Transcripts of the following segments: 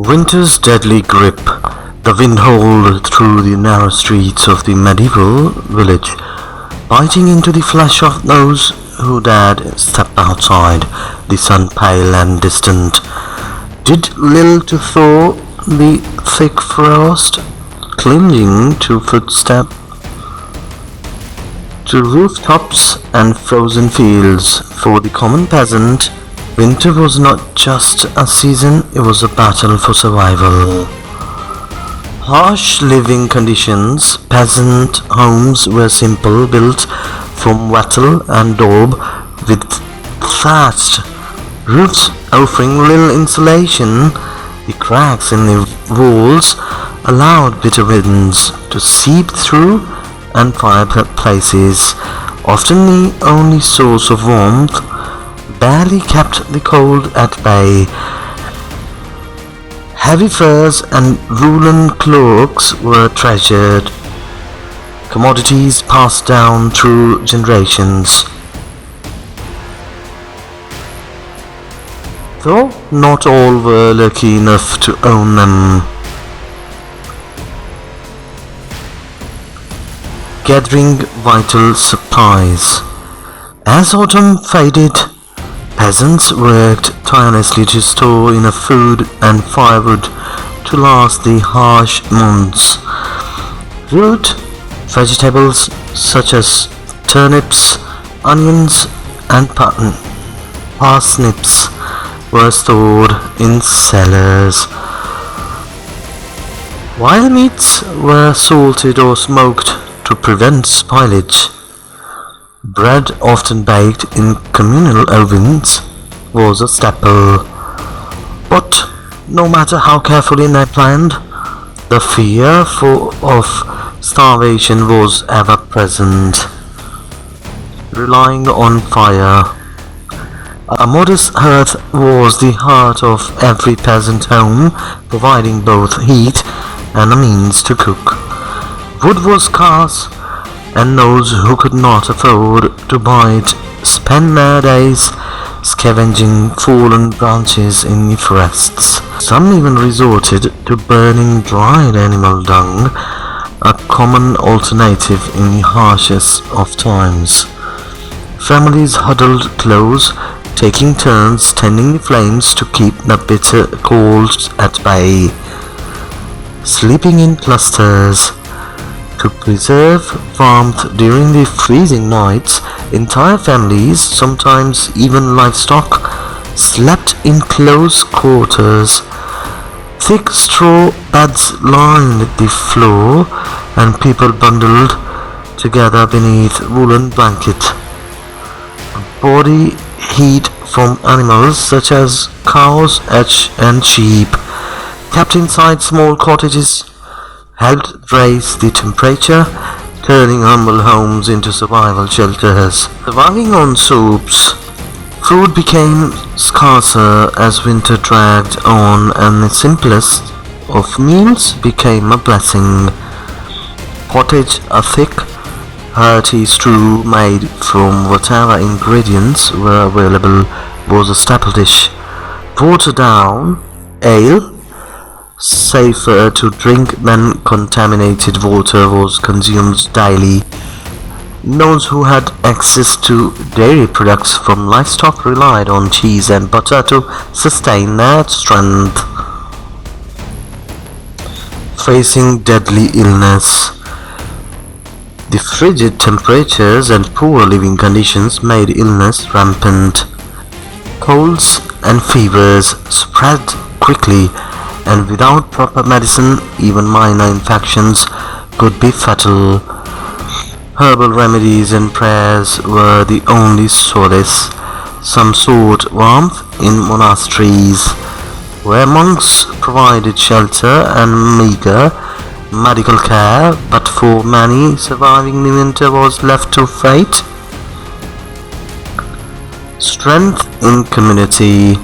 Winter's deadly grip. The wind howled through the narrow streets of the medieval village, biting into the flesh of those who dared step outside, the sun pale and distant. Did little to thaw the thick frost, clinging to footstep, to rooftops and frozen fields. For the common peasant, winter was not just a season, it was a battle for survival. Harsh living conditions. Peasant homes were simple, built from wattle and daub, with thatched roofs offering little insulation. The cracks in the walls allowed bitter winds to seep through, and fireplaces, often the only source of warmth, barely kept the cold at bay. Heavy furs and woolen cloaks were treasured, commodities passed down through generations. Though not all were lucky enough to own them. Gathering vital supplies. As autumn faded, peasants worked tirelessly to store enough food and firewood to last the harsh months. Root vegetables such as turnips, onions, and parsnips were stored in cellars, while meats were salted or smoked to prevent spoilage. Bread, often baked in communal ovens, was a staple. But no matter how carefully they planned, the fear of starvation was ever present. Relying on fire. A modest hearth was the heart of every peasant home, providing both heat and a means to cook. Wood was scarce, and those who could not afford to buy it spent their days scavenging fallen branches in the forests. Some even resorted to burning dried animal dung, a common alternative in the harshest of times. Families huddled close, taking turns tending the flames to keep the bitter cold at bay. Sleeping in clusters to preserve warmth during the freezing nights, entire families, sometimes even livestock, slept in close quarters. Thick straw beds lined the floor, and people bundled together beneath woolen blanket. Body heat from animals such as cows and sheep, kept inside small cottages, helped raise the temperature, turning humble homes into survival shelters. Surviving on soups, food became scarcer as winter dragged on, and the simplest of meals became a blessing. Pottage, a thick, hearty stew made from whatever ingredients were available, was a staple dish. Watered down ale, safer to drink than contaminated water, was consumed daily. Those who had access to dairy products from livestock relied on cheese and butter to sustain their strength. Facing deadly illness. The frigid temperatures and poor living conditions made illness rampant. Colds and fevers spread quickly, and without proper medicine, even minor infections could be fatal. Herbal remedies and prayers were the only solace. Some sought warmth in monasteries, where monks provided shelter and meager medical care, but for many, surviving the winter was left to fate. Strength in community.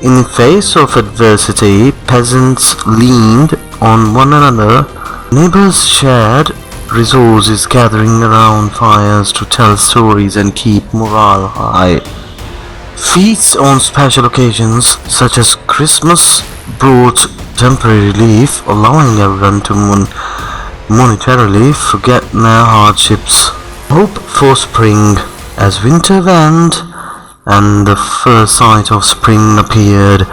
In the face of adversity, peasants leaned on one another. Neighbors shared resources, gathering around fires to tell stories and keep morale high. Feasts on special occasions, such as Christmas, brought temporary relief, allowing everyone to monetarily forget their hardships. Hope for spring. As winter waned and the first sight of spring appeared,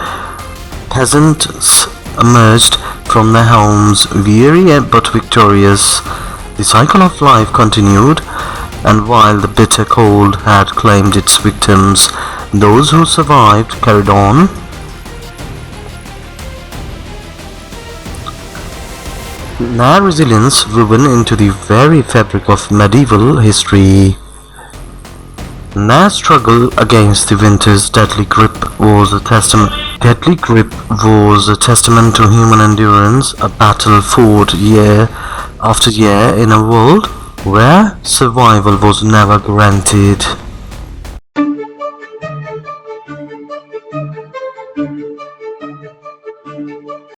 peasants emerged from their homes, weary but victorious. The cycle of life continued, and while the bitter cold had claimed its victims, those who survived carried on. Their resilience woven into the very fabric of medieval history. Their struggle against the winter's deadly grip was a testament to human endurance, a battle fought year after year in a world where survival was never guaranteed.